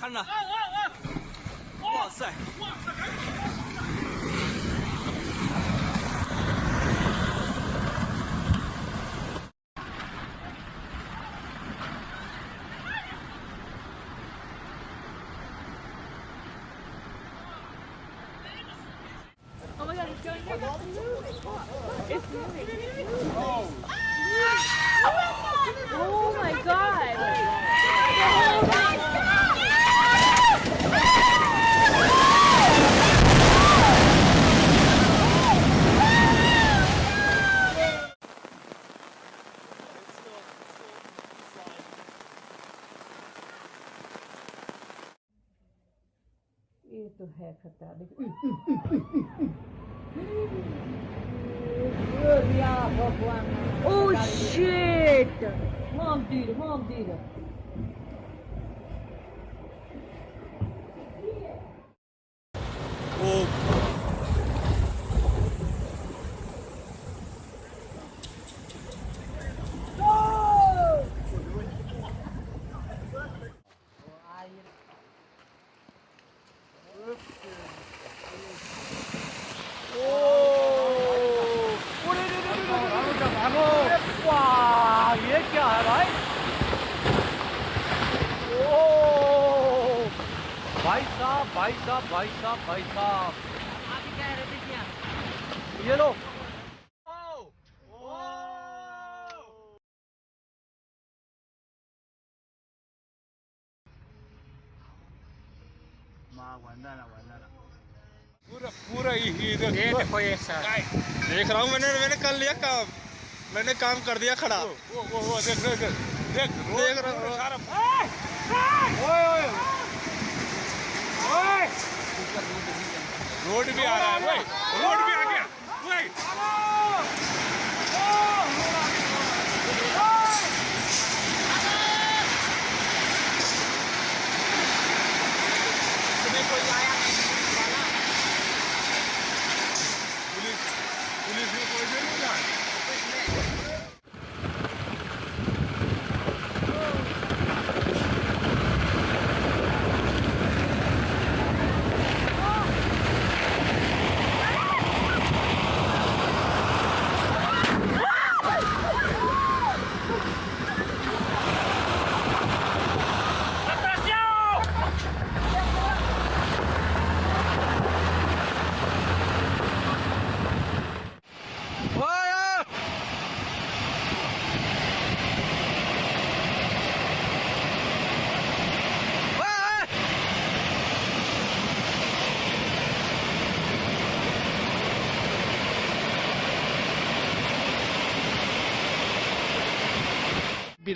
看着，哇塞！Oh my god, it's going down. It's moving. Oh my god. ये तो है खतरा Oh shit. Mom did. वाह ये क्या है भाई? ओ भाई साहब आगे क्या है रतीशिया? ये लो पूरा ही ये देखो ये सर देख रहा हूँ मैंने कर लिया काम। मैंने काम कर दिया खड़ा। वो देख रहा रोड भी आ रहा है। रोड भी आ गया। पुलिस ने कोई नहीं जाए।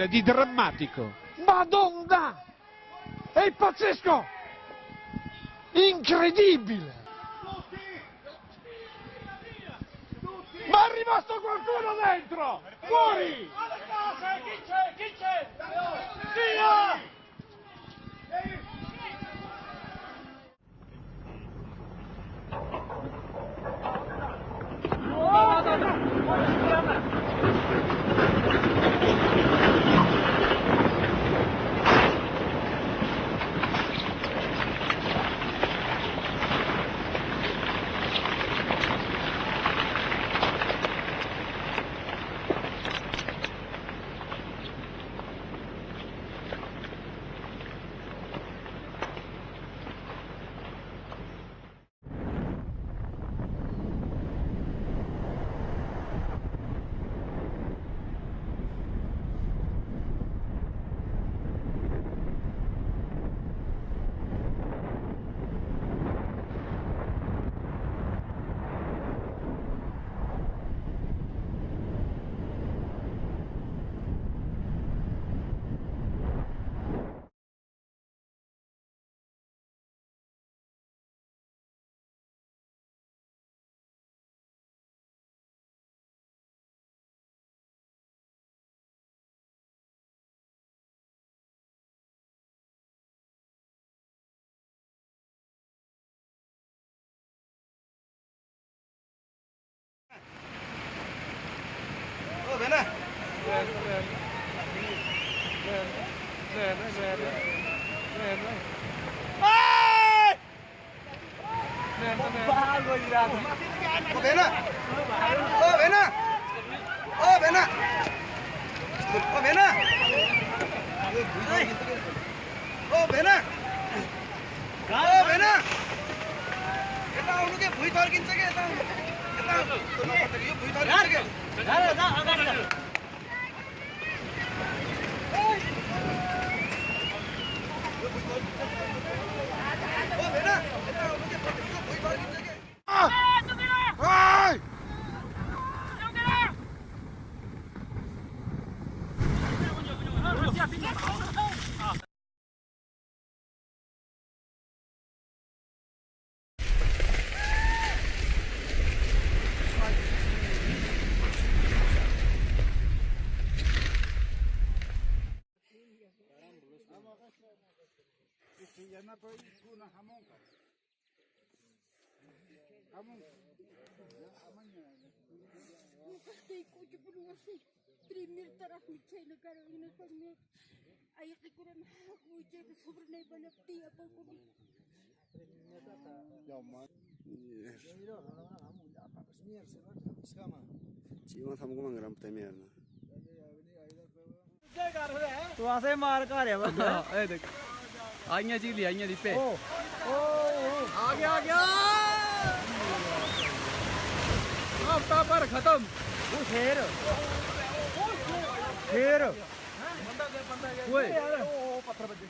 Di drammatico. Madonna! È pazzesco! Incredibile! Ma è rimasto qualcuno dentro! Fuori! Chi c'è? Via! Lên Premier taraf mencari negara ini kami ayat Al-Quran muncul sebenarnya banyak tiap aku. ਤੂੰ ਆਸੇ ਮਾਰ ਘਾਰਿਆ ਬੰਦਾ ਇਹ ਦੇਖ ਆਈਆਂ ਚੀਲੀ ਆਈਆਂ ਦੀਪੇ ਆ ਗਿਆ ਹਫਤਾ ਪਰ ਖਤਮ ਉਹ ਸ਼ੇਰ ਓਏ ਉਹ ਪੱਥਰ ਵੱਜੇ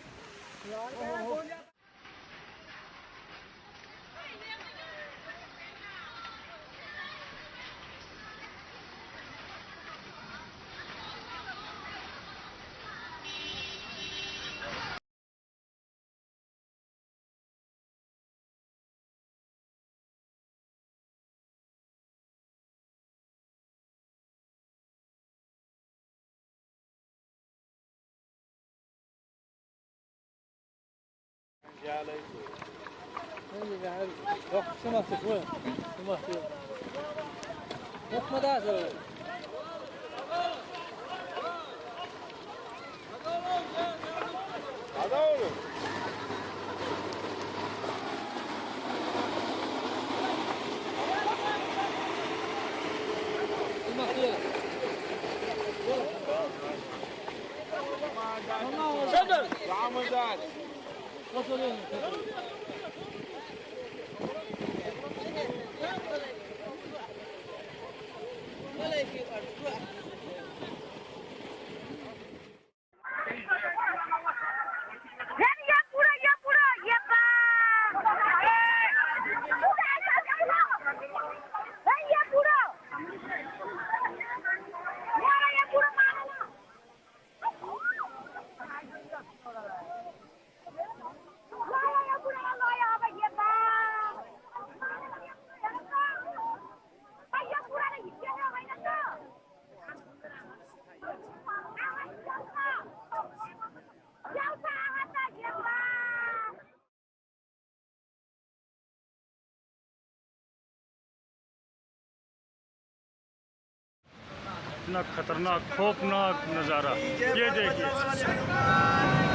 इतना खतरनाक खौफनाक नज़ारा ये देखिए